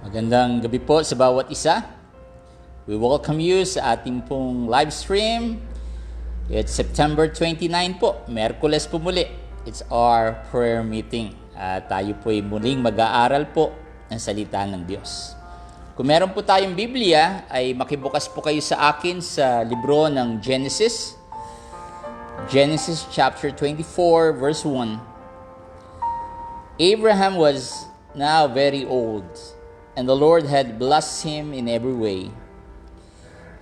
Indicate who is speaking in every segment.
Speaker 1: Magandang gabi po sa bawat isa. We welcome you sa ating pong live stream. It's September 29 po, Miyerkules po muli. It's our prayer meeting. Tayo po ay muling mag-aaral po ng salita ng Diyos. Kung meron po tayong Biblia, ay makibukas po kayo sa akin sa libro ng Genesis. Genesis chapter 24 verse 1. Abraham was now very old, and the Lord had blessed him in every way.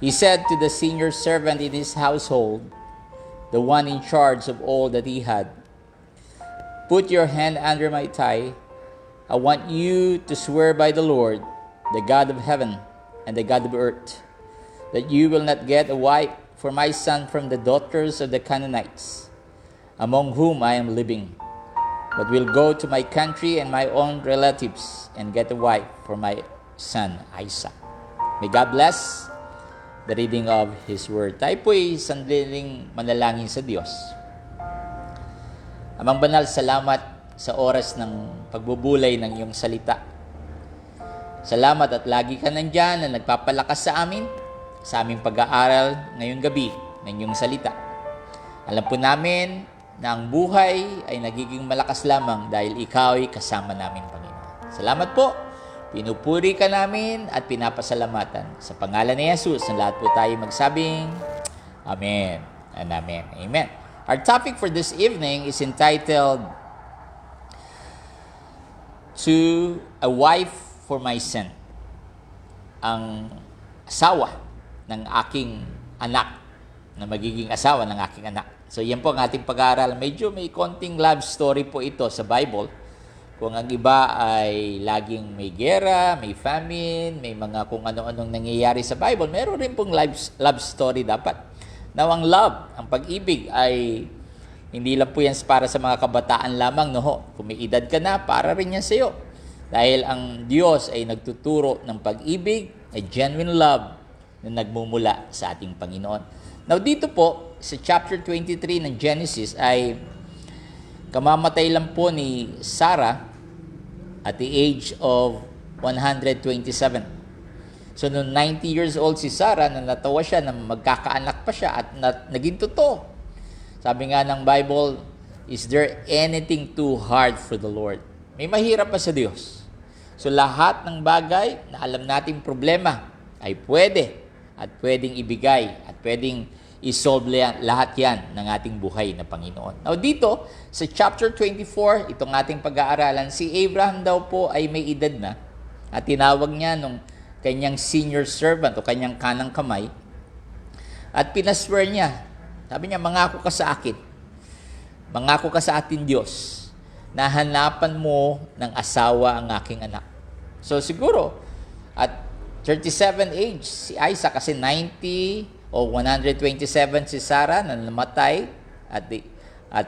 Speaker 1: He said to the senior servant in his household, the one in charge of all that he had, "Put your hand under my thigh. I want you to swear by the Lord, the God of heaven and the God of earth, that you will not get a wife for my son from the daughters of the Canaanites, among whom I am living, but will go to my country and my own relatives and get a wife for my son Isaac." May God bless the reading of His Word. Tayo po'y sandaling manalangin sa Diyos. Amang banal, salamat sa oras ng pagbubulay ng iyong salita. Salamat at lagi ka nandyan na nagpapalakas sa amin, sa aming pag-aaral ngayong gabi ng iyong salita. Alam po namin na ang buhay ay nagiging malakas lamang dahil ikaw ay kasama namin, Panginoon. Salamat po. Pinupuri ka namin at pinapasalamatan. Sa pangalan ni Jesus, na lahat po tayo magsabing, Amen and Amen. Amen. Our topic for this evening is entitled, "To a Wife for My Son." Ang asawa ng aking anak, na magiging asawa ng aking anak. So yan po ang ating pag-aaral. Medyo may konting love story po ito sa Bible. Kung ang iba ay laging may gera, may famine, may mga kung ano-anong nangyayari sa Bible, meron rin pong love story dapat. Now, ang love, ang pag-ibig ay hindi lang po yan para sa mga kabataan lamang, no? Kung may edad ka na, para rin yan sa iyo. Dahil ang Diyos ay nagtuturo ng pag-ibig, a genuine love na nagmumula sa ating Panginoon. Now, dito po, sa chapter 23 ng Genesis ay kamamatay lang po ni Sarah at the age of 127. So, noong 90 years old si Sarah, na natawa siya na magkakaanak pa siya at naging totoo. Sabi nga ng Bible, "Is there anything too hard for the Lord?" May mahirap pa sa Diyos. So, lahat ng bagay na alam nating problema ay pwede at pwedeng ibigay at pwedeng isolve lahat yan ng ating buhay na Panginoon. Now dito, sa chapter 24, itong ating pag-aaralan, si Abraham daw po ay may edad na at tinawag niya nung kanyang senior servant o kanyang kanang kamay at pinaswear niya. Sabi niya, "Mangako ka sa akin. Mangako ka sa atin, Diyos, na hanapan mo ng asawa ang aking anak." So siguro, at 37 age, si Isaac kasi 90 o 127 si Sarah na namatay at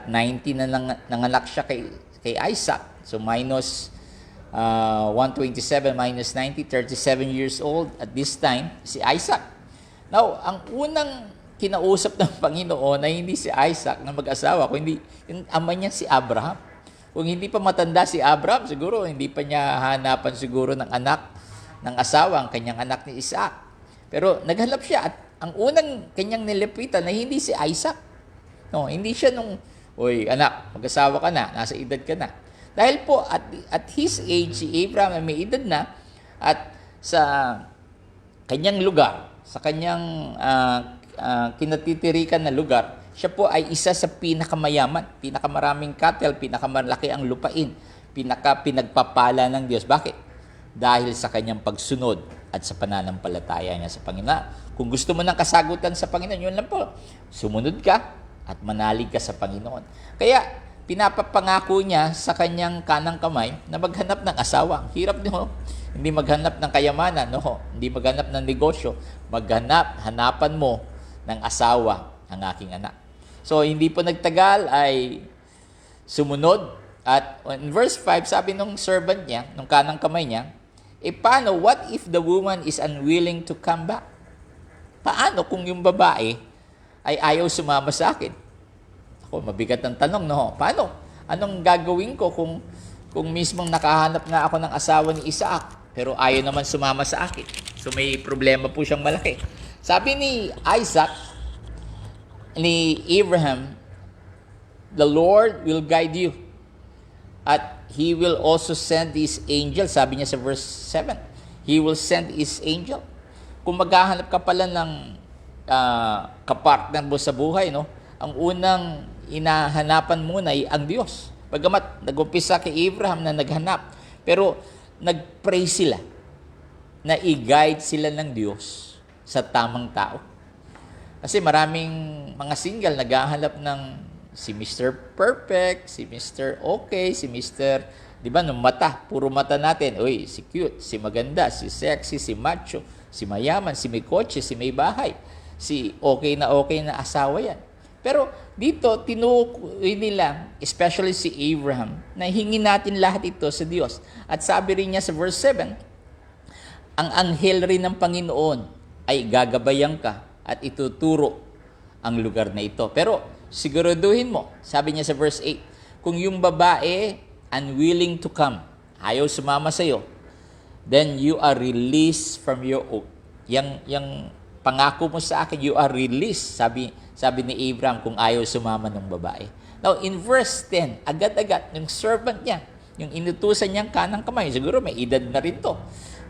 Speaker 1: 90 na nanganak siya kay Isaac. So minus 127 minus 90, 37 years old at this time si Isaac. Now, ang unang kinausap ng Panginoon ay hindi si Isaac na mag-asawa, kundi yung ama niya si Abraham. Kung hindi pa matanda si Abraham, siguro hindi pa niya hanapan siguro ng anak, ng asawa, ang kanyang anak ni Isaac. Pero naghanap siya at ang unang kanyang nilapitan na hindi si Isaac. No, hindi siya nung, "Oy, anak, mag-asawa ka na, nasa edad ka na." Dahil po at his age, si Abraham ay may edad na at sa kanyang lugar, sa kanyang kinatitirikan na lugar, siya po ay isa sa pinakamayaman, pinakamaraming cattle, pinakamalaki ang lupain, pinagpapala ng Diyos. Bakit? Dahil sa kanyang pagsunod at sa pananampalataya niya sa Panginoon. Kung gusto mo ng kasagutan sa Panginoon, yun lang po. Sumunod ka at manalig ka sa Panginoon. Kaya, pinapapangako niya sa kanyang kanang kamay na maghanap ng asawa. Hirap nyo. Hindi maghanap ng kayamanan. No? Hindi maghanap ng negosyo. Hanapan mo ng asawa ang aking anak. So, hindi po nagtagal ay sumunod. At in verse 5, sabi nung servant niya, nung kanang kamay niya, paano, what if the woman is unwilling to come back? Paano kung yung babae ay ayaw sumama sa akin? Ako, mabigat ang tanong, no? Paano? Anong gagawin ko kung mismong nakahanap nga ako ng asawa ni Isaac? pero ayaw naman sumama sa akin. So may problema po siyang malaki. Sabi ni Isaac, ni Abraham, the Lord will guide you at He will also send His angel. Sabi niya sa verse 7, He will send His angel. Kung maghahanap ka pala ng kapartner mo sa buhay, no? Ang unang inahanapan muna ay ang Diyos. Bagamat nag-umpisa kay Abraham na naghanap, pero nag-pray sila na i-guide sila ng Diyos sa tamang tao. Kasi maraming mga single naghahanap ng si Mr. Perfect, si Mr. Okay, si Mr. Di ba, nung mata, puro mata natin, uy, si cute, si maganda, si sexy, si macho, si mayaman, si may kotse, si may bahay, si okay na asawa yan. Pero dito, tinukoy nila, especially si Abraham, na hingin natin lahat ito sa Diyos. At sabi rin niya sa verse 7, ang anghel rin ng Panginoon ay gagabayan ka at ituturo ang lugar na ito. Pero siguraduhin mo, sabi niya sa verse 8, kung yung babae unwilling to come, ayaw sumama sa iyo, then you are released from your oath. Yang pangako mo sa akin, you are released, sabi ni Abraham, kung ayaw sumama ng babae. Now, in verse 10, agad-agad, yung servant niya, yung inutusan niyang kanang kamay, siguro may edad na rin to,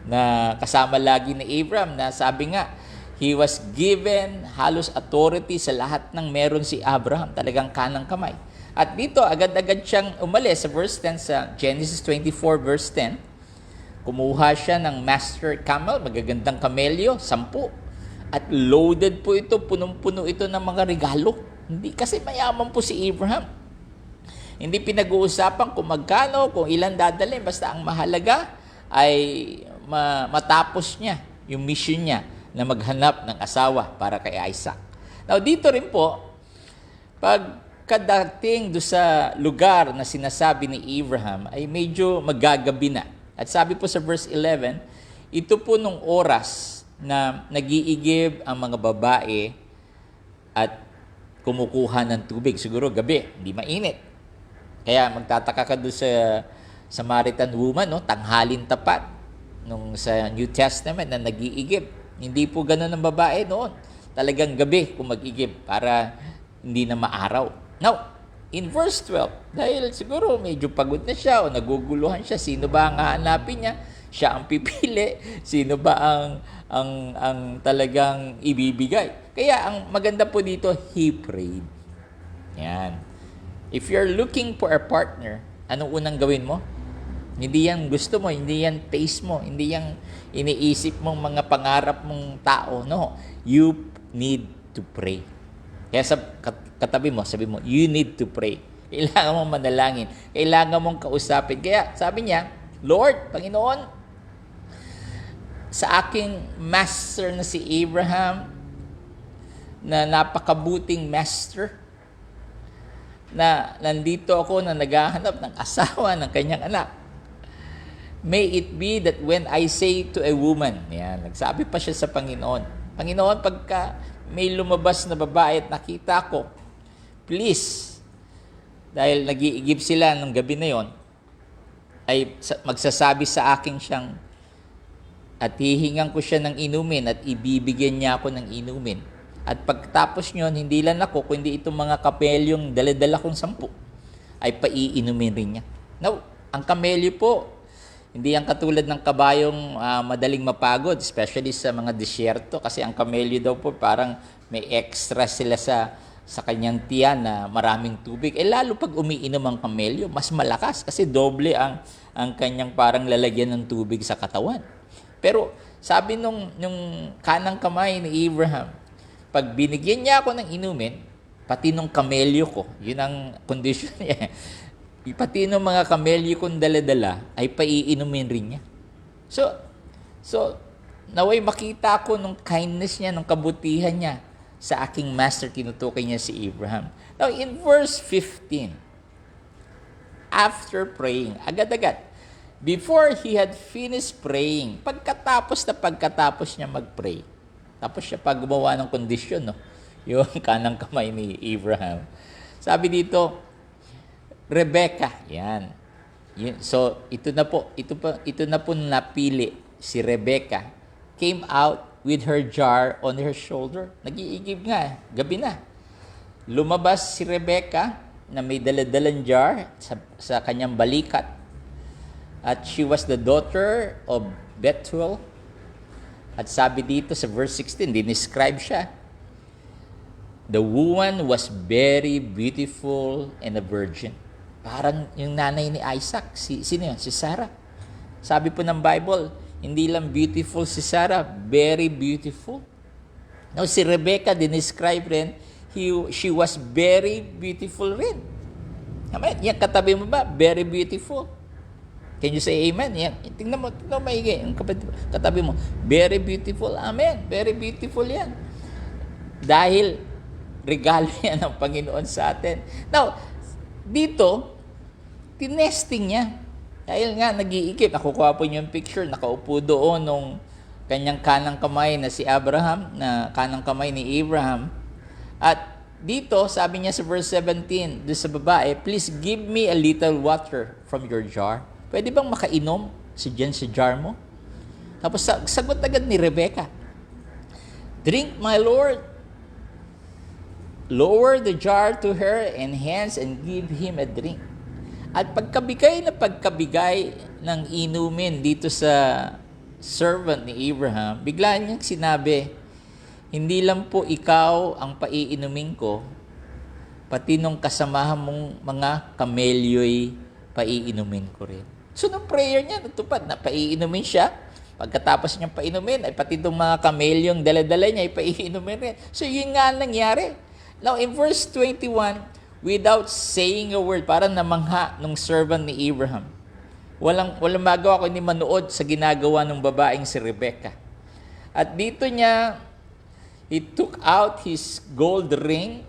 Speaker 1: na kasama lagi ni Abraham, na sabi nga, he was given halos authority sa lahat ng meron si Abraham, talagang kanang kamay. At dito, agad-agad siyang umalis sa verse 10 sa Genesis 24 verse 10. Kumuha siya ng master camel, magagandang kamelyo, 10. At loaded po ito, punong-puno ito ng mga regalo. Hindi kasi mayaman po si Abraham. Hindi pinag-uusapan kung magkano, kung ilan dadalhin, basta ang mahalaga ay matapos niya yung mission niya na maghanap ng asawa para kay Isaac. Now, dito rin po, pagkadating do sa lugar na sinasabi ni Abraham, ay medyo magagabi na. At sabi po sa verse 11, ito po nung oras na nag-iigib ang mga babae at kumukuha ng tubig. Siguro gabi, hindi mainit. Kaya magtataka ka doon sa Samaritan woman, no? Tanghalin tapat nung sa New Testament na nag-iigib. Hindi po ganoon ang babae noon. Talagang gabi kung mag-igib para hindi na maaraw. Now, in verse 12, dahil siguro medyo pagod na siya o naguguluhan siya, sino ba ang hahanapin niya? Siya ang pipili. Sino ba ang talagang ibibigay? Kaya ang maganda po dito, he prayed. Yan. If you're looking for a partner, anong unang gawin mo? Hindi yan gusto mo, hindi yan taste mo, hindi yan iniisip mong mga pangarap mong tao. No, you need to pray. Kaya sa katabi mo, sabi mo, you need to pray. Kailangan mong manalangin. Kailangan mong kausapin. Kaya sabi niya, Lord, Panginoon, sa aking master na si Abraham, na napakabuting master, na nandito ako na naghahanap ng asawa ng kanyang anak. May it be that when I say to a woman, yan, nagsabi pa siya sa Panginoon, Panginoon, pagka may lumabas na babae at nakita ko, please, dahil nag-iigib sila ng gabi na yon, ay magsasabi sa akin siyang, at hihingan ko siya ng inumin at ibibigyan niya ako ng inumin. At pagtapos nyon, hindi lang ako, kundi itong mga kapelyong dala-dala kong 10, ay paiinumin rin niya. Now, ang kamelyo po, hindi yan katulad ng kabayong madaling mapagod, especially sa mga disyerto, kasi ang kamelyo daw po parang may extra sila sa kanyang tiyan na maraming tubig. Lalo pag umiinom ang kamelyo, mas malakas kasi doble ang kanyang parang lalagyan ng tubig sa katawan. Pero sabi nung kanang kamay ni Abraham, pag binigyan niya ako ng inumin, pati nung kamelyo ko, yun ang condition niya. Pati nung mga kamelyo kong dala-dala, ay paiinumin rin niya. So naway makita ko nung kindness niya, nung kabutihan niya sa aking master, tinutukoy niya si Abraham. Now, in verse 15, after praying, agad-agad, before he had finished praying, pagkatapos niya mag-pray, tapos siya pa gumawa ng kondisyon, no? Yung kanang kamay ni Abraham. Sabi dito, Rebecca, yan. So, ito na po napili si Rebecca. Came out with her jar on her shoulder. Nag-iigib nga, gabi na. Lumabas si Rebecca na may daladalang jar sa kanyang balikat. At she was the daughter of Bethuel. At sabi dito sa verse 16, dinescribe siya. The woman was very beautiful and a virgin. Parang yung nanay ni Isaac. Sino yun? Si Sarah. Sabi po ng Bible, hindi lang beautiful si Sarah, very beautiful. Now, si Rebecca, dinescribe rin, she was very beautiful rin. Amen? Yan, katabi mo ba? Very beautiful. Can you say amen? Yan. Tingnan mo maigi. Yung katabi mo, very beautiful. Amen. Very beautiful yan. Dahil, regalo yan ng Panginoon sa atin. Now, dito, tinesting niya. Dahil nga, nag-iikip. Nakukuha po niyo yung picture. Nakaupo doon nung kanyang kanang kamay na si Abraham, na kanang kamay ni Abraham. At dito, sabi niya sa verse 17, doon sa babae, please give me a little water from your jar. Pwede bang makainom dyan sa jar mo? Tapos sagot agad ni Rebecca, drink, my Lord. Lower the jar to her and hands and give him a drink. At pagkabigay ng inumin dito sa servant ni Abraham, bigla niyang sinabi, hindi lang po ikaw ang paiinumin ko, pati nung kasamahan mong mga kamelyo'y paiinumin ko rin. So, nung prayer niya, natupad na paiinumin siya. Pagkatapos niyang painumin, ay pati itong mga kamelyong dala-dala niya, ay paiinumin rin. So, yun nga nangyari. Now, in verse 21, without saying a word, parang namangha nung servant ni Abraham. Walang magawa kundi manood sa ginagawa ng babaeng si Rebecca. At dito niya, he took out his gold ring,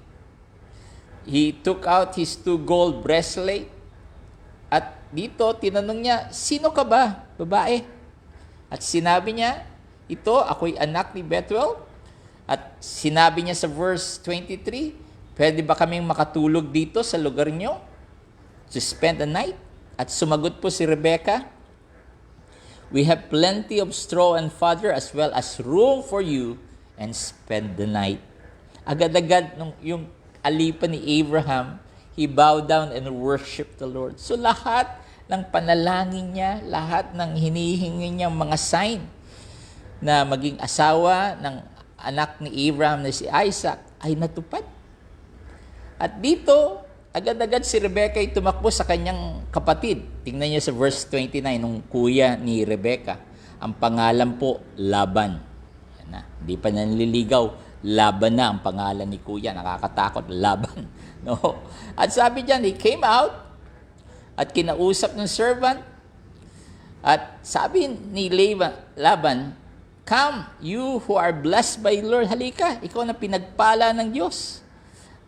Speaker 1: he took out his 2 gold bracelet, at dito, tinanong niya, sino ka ba, babae? At sinabi niya, ito, ako'y anak ni Bethuel. At sinabi niya sa verse 23, pwede ba kaming makatulog dito sa lugar niyo? To spend the night? At sumagot po si Rebecca, we have plenty of straw and fodder as well as room for you and spend the night. Agad-agad nung yung alipan ni Abraham, he bowed down and worshiped the Lord. So lahat ng panalangin niya, lahat ng hinihingi niyang mga sign na maging asawa ng anak ni Abraham na si Isaac ay natupad. At dito, agad-agad si Rebecca ay tumakbo sa kanyang kapatid. Tingnan niyo sa verse 29 nung kuya ni Rebecca. Ang pangalan po, Laban. Yan na, hindi pa nanliligaw. Laban na ang pangalan ni kuya. Nakakatakot, Laban. No? At sabi diyan, he came out at kinausap ng servant. At sabi ni Laban, come, you who are blessed by Lord. Halika, ikaw na pinagpala ng Diyos.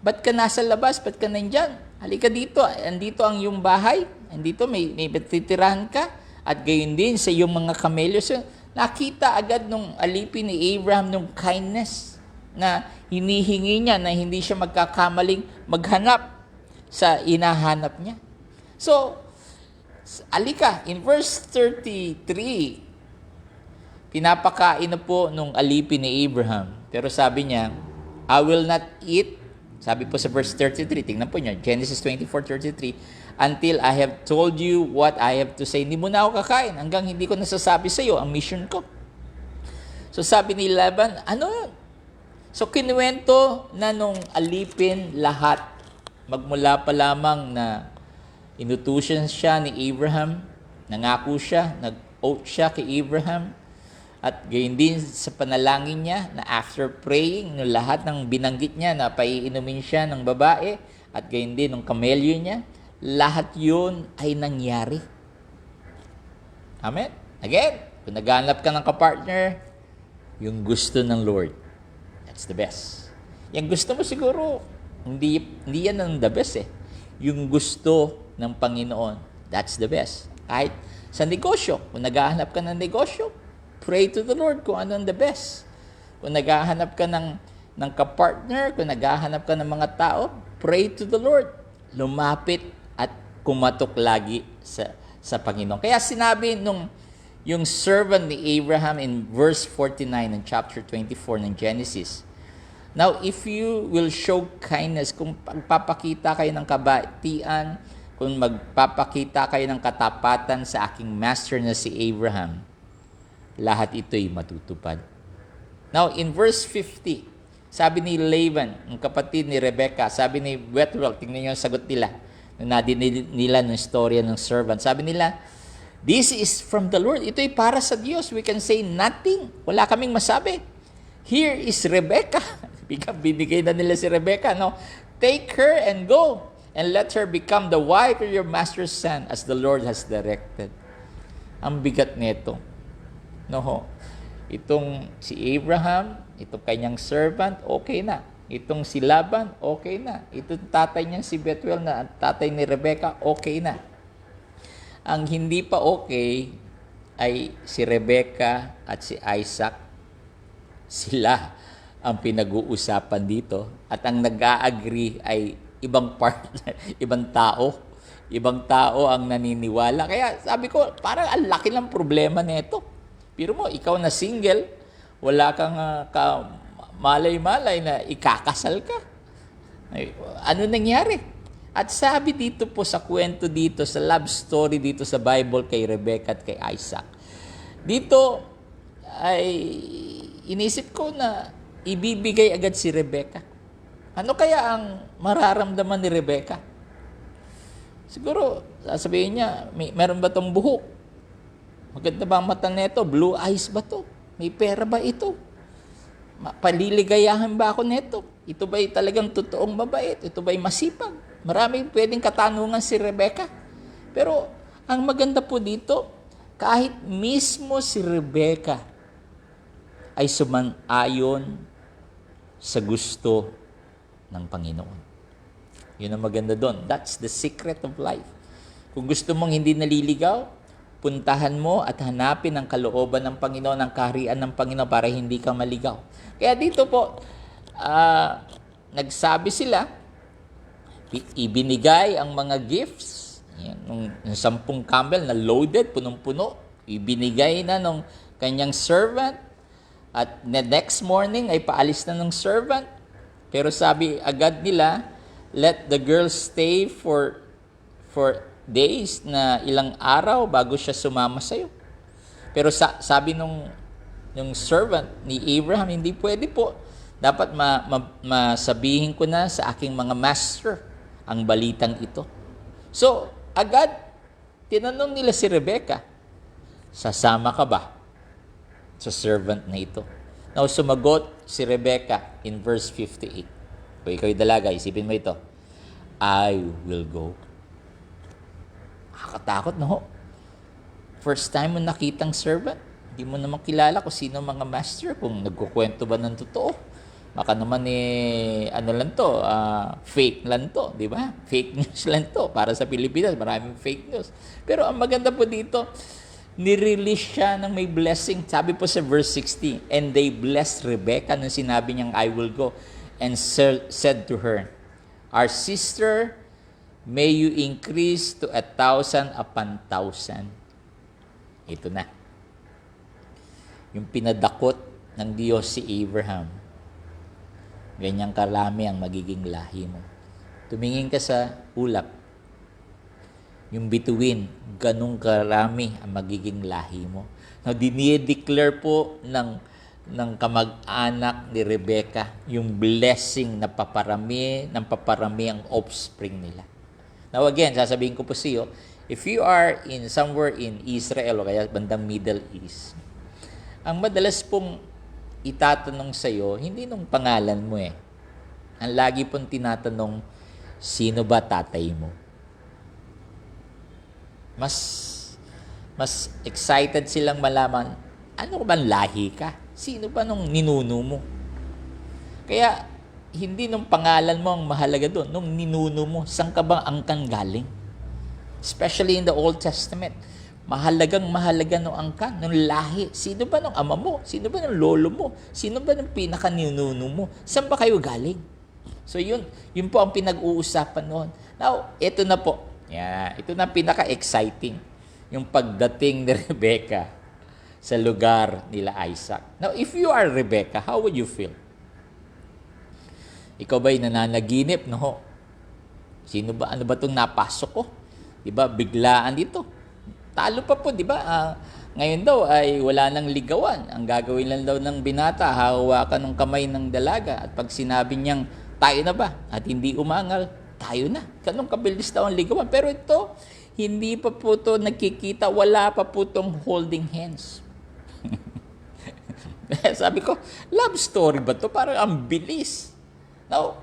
Speaker 1: Ba't ka nasa labas? Ba't ka nandyan? Halika dito. Andito ang iyong bahay. Andito may titirahan ka. At gayon din sa iyong mga kamelyo. So, nakita agad nung alipin ni Abraham nung kindness na hinihingi niya na hindi siya magkakamaling maghanap sa inahanap niya. So, alika, in verse 33, pinapakain na po nung alipin ni Abraham. Pero sabi niya, I will not eat, sabi po sa verse 33, tingnan po niyo, Genesis 24:33, until I have told you what I have to say. Hindi mo na ako kakain hanggang hindi ko nasasabi sa iyo ang mission ko. So sabi ni Laban, ano yun? So kinuwento na nung alipin lahat, magmula pa lamang na inutusan siya ni Abraham, nangako siya, nag-oath siya kay Abraham, at gayon din sa panalangin niya na after praying, no, lahat ng binanggit niya na paiinumin siya ng babae, at gayon din ng kamelyo niya, lahat yun ay nangyari. Amen? Again, kung naghanap ka ng kapartner, yung gusto ng Lord, that's the best. Yung gusto mo siguro, hindi yan ang the best eh. Yung gusto ng Panginoon, that's the best. Kahit sa negosyo, kung naghahanap ka ng negosyo, pray to the Lord kung ano ang the best. Kung naghahanap ka ng kapartner, kung naghahanap ka ng mga tao, pray to the Lord. Lumapit at kumatok lagi sa Panginoon. Kaya sinabi yung servant ni Abraham in verse 49 ng chapter 24 ng Genesis, "Now, if you will show kindness," kung magpapakita kayo ng kabaitan, kung magpapakita kayo ng katapatan sa aking master na si Abraham, lahat ito'y matutupad. Now, in verse 50, sabi ni Laban, ang kapatid ni Rebecca, sabi ni Bethuel, tingnan niyo ang sagot nila, nung nadinig nila ng storya ng servant. Sabi nila, "This is from the Lord." Ito'y para sa Diyos. We can say nothing. Wala kaming masabi. "Here is Rebecca." Binigay na nila si Rebecca, no? "Take her and go, and let her become the wife of your master's son, as the Lord has directed." Ang bigat nito. No ho. Itong si Abraham, itong kanyang servant, okay na. Itong si Laban, okay na. Itong tatay niya si Bethuel na tatay ni Rebecca, okay na. Ang hindi pa okay ay si Rebecca at si Isaac. Sila ang pinag-uusapan dito. At ang nag-a-agree ay ibang partner, ibang tao. Ibang tao ang naniniwala. Kaya sabi ko, parang ang laki ng problema nito. Pero mo, ikaw na single, wala kang malay-malay na ikakasal ka. Ay, ano nangyari? At sabi dito po sa kwento dito, sa love story dito sa Bible kay Rebecca at kay Isaac. Dito ay inisip ko na ibibigay agad si Rebecca. Ano kaya ang mararamdaman ni Rebecca? Siguro, sasabihin niya, meron ba itong buhok? Maganda ba ang mata nito? Blue eyes ba to? May pera ba ito? Paliligayahan ba ako nito? Ito ba'y talagang totoong mabait? Ito ba'y masipag? Maraming pwedeng katanungan si Rebecca. Pero, ang maganda po dito, kahit mismo si Rebecca ay sumang-ayon sa gusto ng Panginoon. Yun ang maganda doon. That's the secret of life. Kung gusto mong hindi naliligaw, puntahan mo at hanapin ang kalooban ng Panginoon, ang kaharian ng Panginoon para hindi ka maligaw. Kaya dito po, nagsabi sila, ibinigay ang mga gifts, yung 10 camel na loaded, punong-puno, ibinigay na ng kanyang servant, at next morning ay paalis na ng servant. Pero sabi agad nila, let the girl stay for days, na ilang araw bago siya sumama sa'yo. Pero sabi nung servant ni Abraham, hindi pwede po. Dapat masabihin ko na sa aking mga master ang balitang ito. So, agad, tinanong nila si Rebecca, sasama ka ba sa servant na ito? Now, sumagot si Rebecca in verse 58. Kung ikaw yung dalaga, isipin mo ito, I will go. Nakakatakot, no? First time mo nakitang servant, hindi mo naman kilala kung sino mga master, kung nagkukwento ba ng totoo. Baka naman fake lang to, di ba? Fake news lang to. Para sa Pilipinas, maraming fake news. Pero ang maganda po dito, nirelease siya ng may blessing. Sabi po sa verse 60, and they blessed Rebecca nung sinabi niyang, I will go, and said to her, our sister, may you increase to 1,000 upon 1,000. Ito na. Yung pinadakot ng Diyos si Abraham. Ganyang karami ang magiging lahi mo. Tumingin ka sa ulap. Yung bituin, ganung karami ang magiging lahi mo. Now, dinideclare po ng kamag-anak ni Rebecca yung blessing na paparami ang offspring nila. Now again, sasabihin ko po sa iyo, if you are somewhere in Israel o kaya bandang Middle East, ang madalas pong itatanong sa iyo, hindi nung pangalan mo eh. Ang lagi pong tinatanong, sino ba tatay mo? Mas excited silang malaman, ano bang lahi ka? Sino ba nung ninuno mo? Kaya, hindi nung pangalan mo ang mahalaga doon, nung ninuno mo, saan ka bang angkan galing? Especially in the Old Testament, mahalaga nung angkan, nung lahi. Sino ba nung ama mo? Sino ba nung lolo mo? Sino ba nung pinaka-ninuno mo? Saan ba kayo galing? So yun po ang pinag-uusapan noon. Now, ito na po. Yeah, ito na pinaka-exciting. yung pagdating ni Rebecca sa lugar nila Isaac. Now, if you are Rebecca, how would you feel? Ikaw ba'y nananaginip? No. Sino ba? Ano ba itong napasok ko? Diba? Biglaan dito. Talo pa po, diba? Ngayon daw ay wala nang ligawan. Ang gagawin lang daw ng binata, hahawakan ng kamay ng dalaga. At pag sinabi niyang, tayo na ba? At hindi umangal, tayo na. Ganun kabilis daw ang ligawan. Pero ito, hindi pa po ito nagkikita. Wala pa po itong holding hands. Sabi ko, love story ba ito? Parang ang bilis. Now,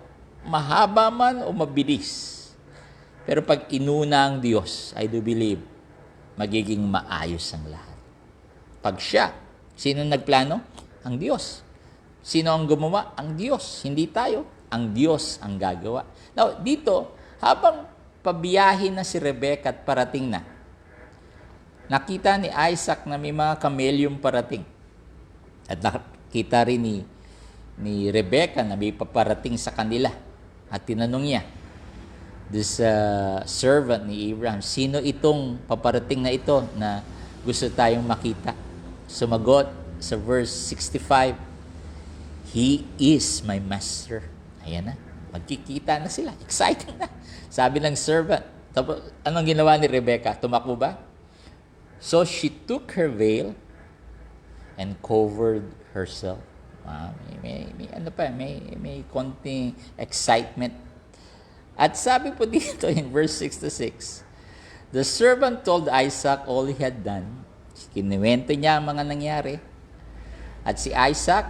Speaker 1: mahaba man o mabilis. Pero pag inuna ang Diyos, I do believe, magiging maayos ang lahat. Pag siya, sino nagplano? Ang Diyos. Sino ang gumawa? Ang Diyos. Hindi tayo. Ang Diyos ang gagawa. Now, dito, habang pabiyahin na si Rebecca at parating na, nakita ni Isaac na may mga kamelyong parating. At nakita rin ni Rebecca na may paparating sa kanila. At tinanong niya, this servant ni Abraham, sino itong paparating na ito na gusto tayong makita? Sumagot sa verse 65, He is my master. Ayan na, magkikita na sila. Excited na. Sabi ng servant. Tapos, anong ginawa ni Rebecca? Tumakbo ba? So she took her veil and covered herself. May konting excitement. At sabi po dito in verse 66, the servant told Isaac all he had done. Kinuwento niya ang mga nangyari. At si Isaac,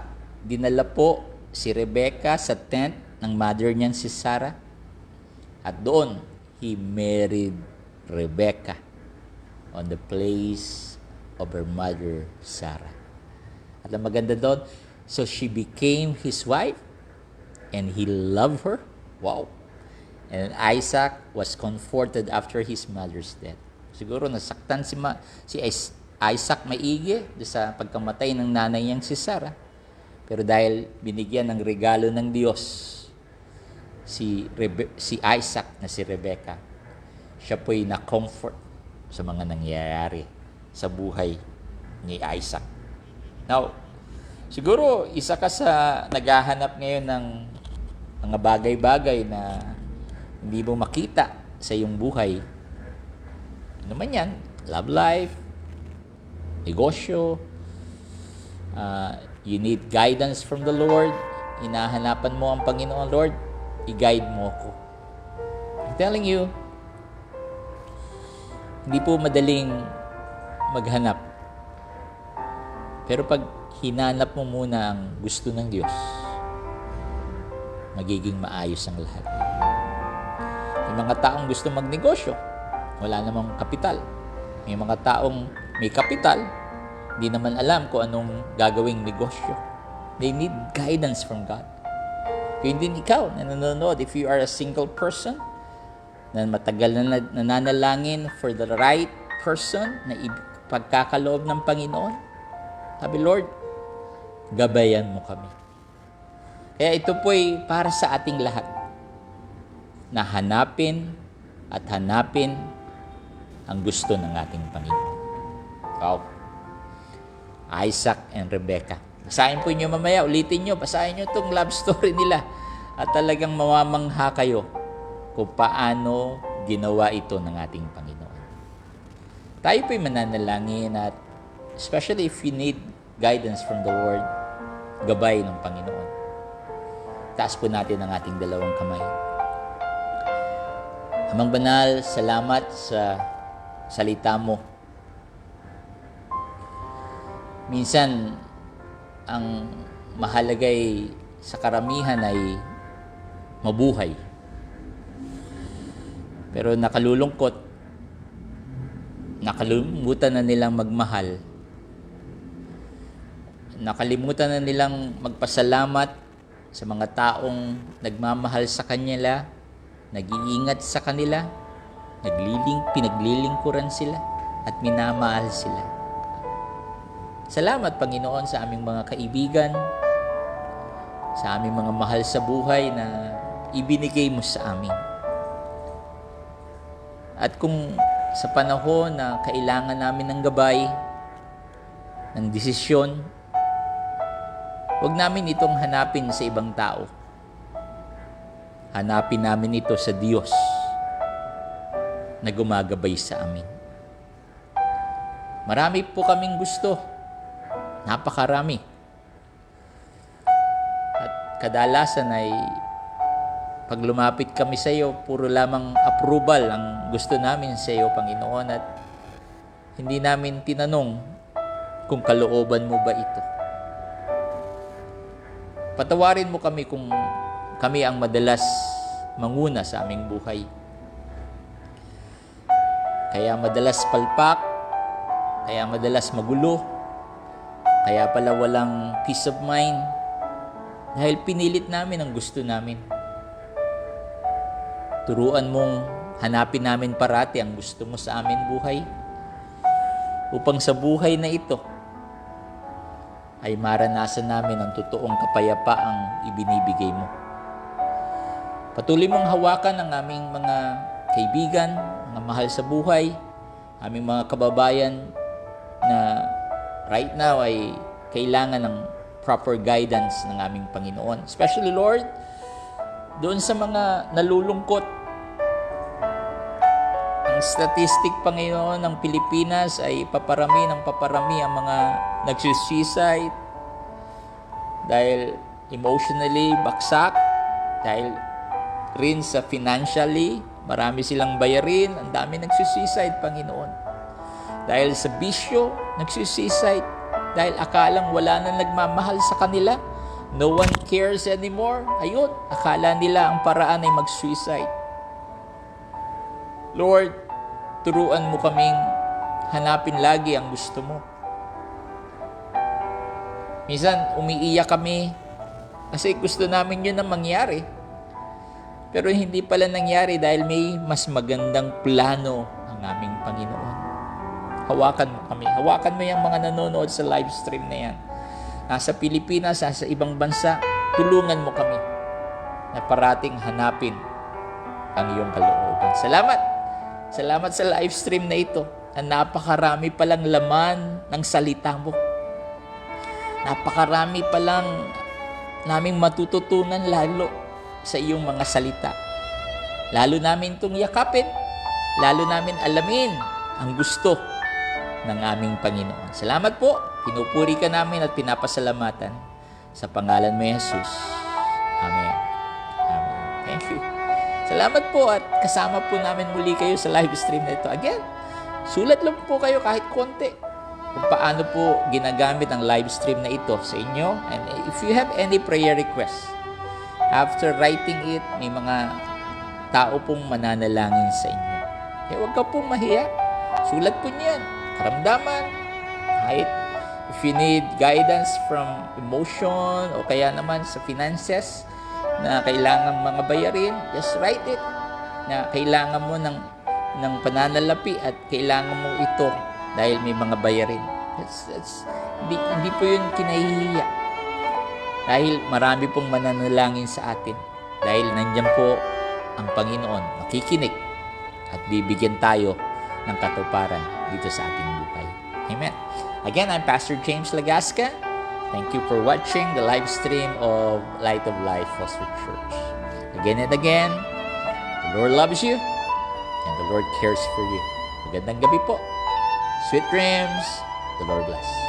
Speaker 1: dinala po si Rebecca sa tent ng mother niyan si Sarah. At doon, he married Rebecca on the place of her mother Sarah. At ang maganda doon, so she became his wife and he loved her. Wow. And Isaac was comforted after his mother's death. Siguro nasaktan si Isaac maigi sa pagkamatay ng nanay niyang si Sarah. Pero dahil binigyan ng regalo ng Diyos si Isaac na si Rebecca, siya po'y na-comfort sa mga nangyayari sa buhay ni Isaac. Now, siguro isa ka sa naghahanap ngayon ng mga bagay-bagay na hindi mo makita sa iyong buhay. Ano man yan? Love life, negosyo, you need guidance from the Lord. Hinahanapan mo ang Panginoon, Lord, i-guide mo ako. I'm telling you, hindi po madaling maghanap. Pero pag hinanap mo muna ang gusto ng Diyos, magiging maayos ang lahat. May mga taong gusto magnegosyo, wala namang kapital. May mga taong may kapital, di naman alam kung anong gagawing negosyo. They need guidance from God. Kung din ikaw na nanonood, if you are a single person, na matagal na nananalangin for the right person na pagkakaloob ng Panginoon, sabi, Lord, gabayan mo kami. Kaya ito po'y para sa ating lahat na hanapin at hanapin ang gusto ng ating Panginoon. Wow. Isaac and Rebecca. Basahin po nyo mamaya, ulitin nyo, basahin nyo itong love story nila at talagang mamamangha kayo kung paano ginawa ito ng ating Panginoon. Tayo po'y mananalangin at especially if you need guidance from the Lord, gabay ng Panginoon. Taas po natin ang ating dalawang kamay. Amang Banal, salamat sa salita mo. Minsan, ang mahalagay sa karamihan ay mabuhay. Pero nakalimutan na nilang magmahal. Nakalimutan na nilang magpasalamat sa mga taong nagmamahal sa kanila, nag-iingat sa kanila, pinaglilingkuran sila, at minamahal sila. Salamat, Panginoon, sa aming mga kaibigan, sa aming mga mahal sa buhay na ibinigay mo sa amin. At kung sa panahon na kailangan namin ng gabay, ng desisyon, huwag namin itong hanapin sa ibang tao. Hanapin namin ito sa Diyos na gumagabay sa amin. Marami po kaming gusto. Napakarami. At kadalasan ay pag lumapit kami sa iyo, puro lamang approval ang gusto namin sa iyo, Panginoon, at hindi namin tinanong kung kalooban mo ba ito. Patawarin mo kami kung kami ang madalas manguna sa aming buhay. Kaya madalas palpak, kaya madalas magulo, kaya pala walang peace of mind, dahil pinilit namin ang gusto namin. Turuan mong hanapin namin parati ang gusto mo sa amin buhay, upang sa buhay na ito ay maranasan namin ang totoong kapayapaang ibinibigay mo. Patuloy mong hawakan ang aming mga kaibigan, mga mahal sa buhay, aming mga kababayan na right now ay kailangan ng proper guidance ng aming Panginoon. Especially, Lord, doon sa mga nalulungkot. Ang statistic, Panginoon, ng Pilipinas ay paparami ang mga nagsuicide dahil emotionally baksak, dahil rin sa financially, marami silang bayarin, ang dami nagsuicide, Panginoon. Dahil sa bisyo, nagsuicide, dahil akalang wala na nagmamahal sa kanila, no one cares anymore, ayun, akala nila ang paraan ay mag-suicide. Lord, turuan mo kaming hanapin lagi ang gusto mo. Minsan, umiiyak kami kasi gusto namin yun na mangyari. Pero hindi pala nangyari dahil may mas magandang plano ang aming Panginoon. Hawakan mo kami. Hawakan mo yung mga nanonood sa live stream na yan. Nasa Pilipinas, nasa ibang bansa, tulungan mo kami na parating hanapin ang iyong kalooban. Salamat! Salamat sa live stream na ito. Napakarami palang laman ng salita mo. Napakarami palang naming matututunan lalo sa iyong mga salita. Lalo namin itong yakapin. Lalo namin alamin ang gusto ng aming Panginoon. Salamat po. Pinupuri ka namin at pinapasalamatan sa pangalan mo, Jesus. Amen. Amen. Thank you. Salamat po at kasama po namin muli kayo sa live stream na ito. Again, sulat lang po kayo kahit konti kung paano po ginagamit ang live stream na ito sa inyo. And if you have any prayer requests, after writing it, may mga tao pong mananalangin sa inyo. Huwag ka pong mahiya. Sulat po niyan. Karamdaman. Kahit if you need guidance from emotion o kaya naman sa finances na kailangan mga bayarin, just write it. Na kailangan mo ng pananalapi at kailangan mo ito dahil may mga bayarin. Hindi po yun kinahihiya. Dahil marami pong mananalangin sa atin. Dahil nandyan po ang Panginoon, makikinig at bibigyan tayo ng katuparan dito sa ating buhay. Amen. Again, I'm Pastor James Lagasca. Thank you for watching the live stream of Light of Life Foster Church. Again and again, the Lord loves you and the Lord cares for you. Magandang gabi po. Sweet dreams. The Lord bless.